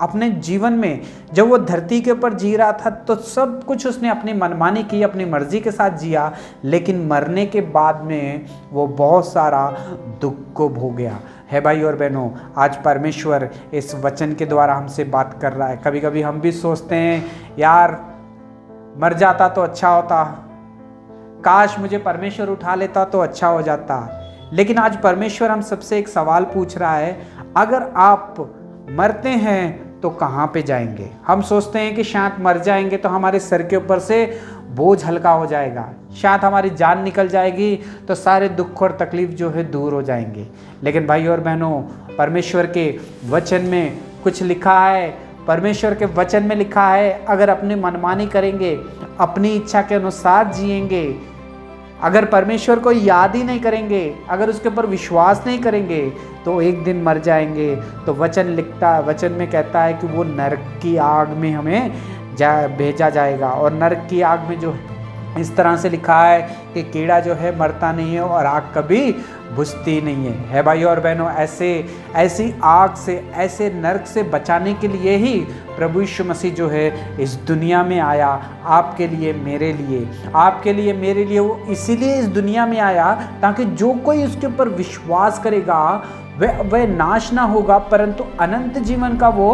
अपने जीवन में जब वो धरती के ऊपर जी रहा था तो सब कुछ उसने अपनी मनमानी की, अपनी मर्जी के साथ जिया, लेकिन मरने के बाद में वो बहुत सारा दुख को भोगया। है भाई और बहनों, आज परमेश्वर इस वचन के द्वारा हमसे बात कर रहा है। कभी कभी हम भी सोचते हैं यार मर जाता तो अच्छा होता, काश मुझे परमेश्वर उठा लेता तो अच्छा हो जाता। लेकिन आज परमेश्वर हम सबसे एक सवाल पूछ रहा है, अगर आप मरते हैं तो कहाँ पे जाएंगे? हम सोचते हैं कि शायद मर जाएंगे तो हमारे सर के ऊपर से बोझ हल्का हो जाएगा, शायद हमारी जान निकल जाएगी तो सारे दुख और तकलीफ जो है दूर हो जाएंगे। लेकिन भाई और बहनों, परमेश्वर के वचन में कुछ लिखा है। परमेश्वर के वचन में लिखा है, अगर अपनी मनमानी करेंगे, अपनी इच्छा के अनुसार जिएंगे, अगर परमेश्वर को याद ही नहीं करेंगे, अगर उसके ऊपर विश्वास नहीं करेंगे तो एक दिन मर जाएंगे। तो वचन में कहता है कि वो नरक की आग में हमें भेजा जाएगा। और नरक की आग में जो इस तरह से लिखा है कि कीड़ा जो है मरता नहीं है और आग कभी बुझती नहीं है भाई और बहनों, ऐसी आग से, ऐसे नरक से बचाने के लिए ही प्रभु यीशु मसीह जो है इस दुनिया में आया, आपके लिए, मेरे लिए, आपके लिए, मेरे लिए। वो इसीलिए इस दुनिया में आया ताकि जो कोई उसके ऊपर विश्वास करेगा वह नाश ना होगा परंतु अनंत जीवन का वो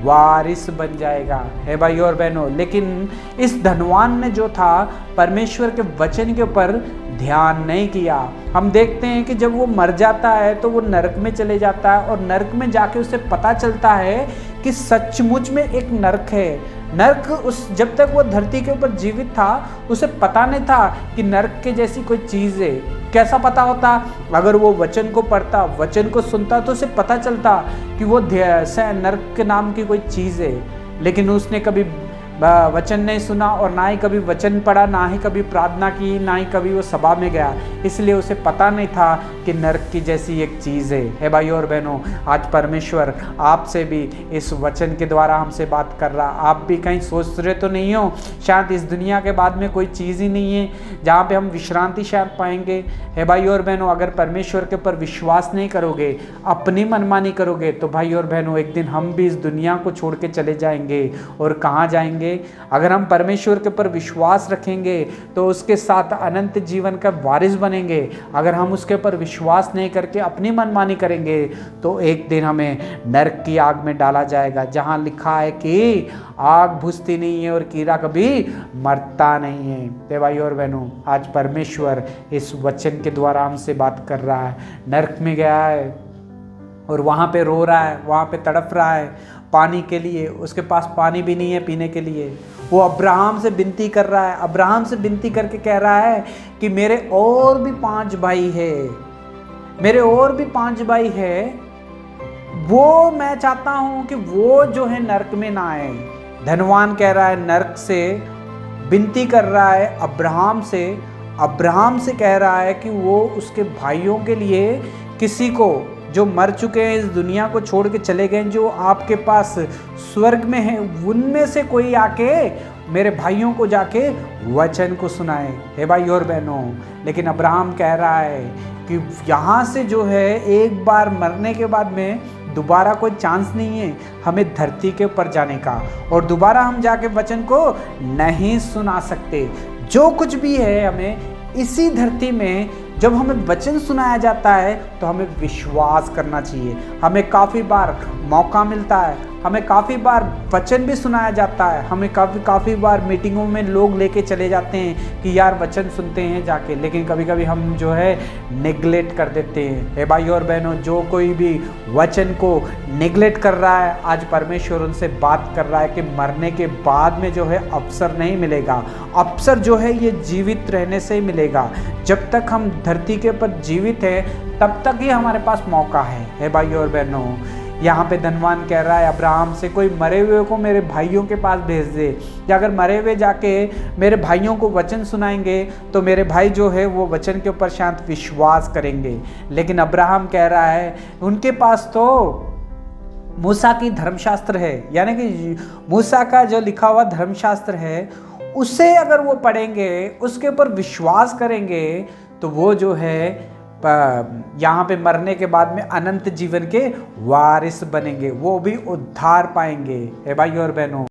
वारिस बन जाएगा। है भाई और बहनों, लेकिन इस धनवान ने जो था परमेश्वर के वचन के ऊपर ध्यान नहीं किया। हम देखते हैं कि जब वो मर जाता है तो वो नरक में चले जाता है और नरक में जाके उसे पता चलता है कि सचमुच में एक नरक है। नरक जब तक वो धरती के ऊपर जीवित था उसे पता नहीं था कि नरक के जैसी कोई चीज़ है। कैसा पता होता? अगर वो वचन को पढ़ता, वचन को सुनता तो उसे पता चलता कि वो नरक के नाम की कोई चीज़ है। लेकिन उसने कभी वचन नहीं सुना और ना ही कभी वचन पढ़ा, ना ही कभी प्रार्थना की, ना ही कभी वो सभा में गया, इसलिए उसे पता नहीं था कि नरक की जैसी एक चीज़ है भाई और बहनों, आज परमेश्वर आपसे भी इस वचन के द्वारा हमसे बात कर रहा। आप भी कहीं सोच रहे तो नहीं हो शायद इस दुनिया के बाद में कोई चीज़ ही नहीं है जहाँ पे हम विश्रांति शायद पाएंगे? है भाई और बहनों, अगर परमेश्वर के ऊपर विश्वास नहीं करोगे, अपनी मनमानी करोगे तो भाई और बहनों एक दिन हम भी इस दुनिया को छोड़ के चले जाएंगे। और कहाँ जाएंगे? अगर हम परमेश्वर के ऊपर विश्वास रखेंगे तो उसके साथ अनंत जीवन का वारिस बनेंगे। अगर हम उसके ऊपर विश्वास नहीं करके अपनी मनमानी करेंगे तो एक दिन हमें नरक की आग में डाला जाएगा, जहां लिखा है कि आग बुझती नहीं है और कीड़ा कभी मरता नहीं है। तो भाई और बहनों, आज परमेश्वर इस वचन के द्वारा हमसे बात कर रहा है। नरक में गया है और वहाँ पे रो रहा है, वहाँ पे तड़प रहा है पानी के लिए, उसके पास पानी भी नहीं है पीने के लिए। वो अब्राहम से विनती कर रहा है, अब्राहम से विनती करके कह रहा है कि मेरे और भी 5 भाई है, मेरे और भी 5 भाई है, वो मैं चाहता हूँ कि वो जो है नरक में ना आए। धनवान कह रहा है, नरक से विनती कर रहा है अब्राहम से कह रहा है कि वो उसके भाइयों के लिए, किसी को जो मर चुके हैं, इस दुनिया को छोड़ के चले गए, जो आपके पास स्वर्ग में है, उनमें से कोई आके मेरे भाइयों को जाके वचन को सुनाए। हे भाई और बहनों, लेकिन अब्राहम कह रहा है कि यहाँ से जो है एक बार मरने के बाद में दोबारा कोई चांस नहीं है हमें धरती के ऊपर जाने का, और दोबारा हम जाके वचन को नहीं सुना सकते। जो कुछ भी है हमें इसी धरती में जब हमें वचन सुनाया जाता है तो हमें विश्वास करना चाहिए। हमें काफ़ी बार मौका मिलता है, हमें काफ़ी बार वचन भी सुनाया जाता है, हमें काफ़ी बार मीटिंगों में लोग लेके चले जाते हैं कि यार वचन सुनते हैं जाके, लेकिन कभी कभी हम जो है नेगलेक्ट कर देते हैं। हे भाई और बहनों, जो कोई भी वचन को नेगलेक्ट कर रहा है, आज परमेश्वर उनसे बात कर रहा है कि मरने के बाद में जो है अवसर नहीं मिलेगा। अवसर जो है ये जीवित रहने से ही मिलेगा। जब तक हम धरती के ऊपर जीवित है तब तक ही हमारे पास मौका है। हे भाई और बहनों, यहाँ पे धनवान कह रहा है अब्राहम से, कोई मरे हुए को मेरे भाइयों के पास भेज दे, या अगर मरे हुए जाके मेरे भाइयों को वचन सुनाएंगे तो मेरे भाई जो है वो वचन के ऊपर शायद विश्वास करेंगे। लेकिन अब्राहम कह रहा है उनके पास तो मूसा की धर्मशास्त्र है, यानी कि मूसा का जो लिखा हुआ धर्मशास्त्र है उसे अगर वो पढ़ेंगे, उसके ऊपर विश्वास करेंगे तो वो जो है यहाँ पे मरने के बाद में अनंत जीवन के वारिस बनेंगे, वो भी उद्धार पाएंगे। ए भाई और बहनों,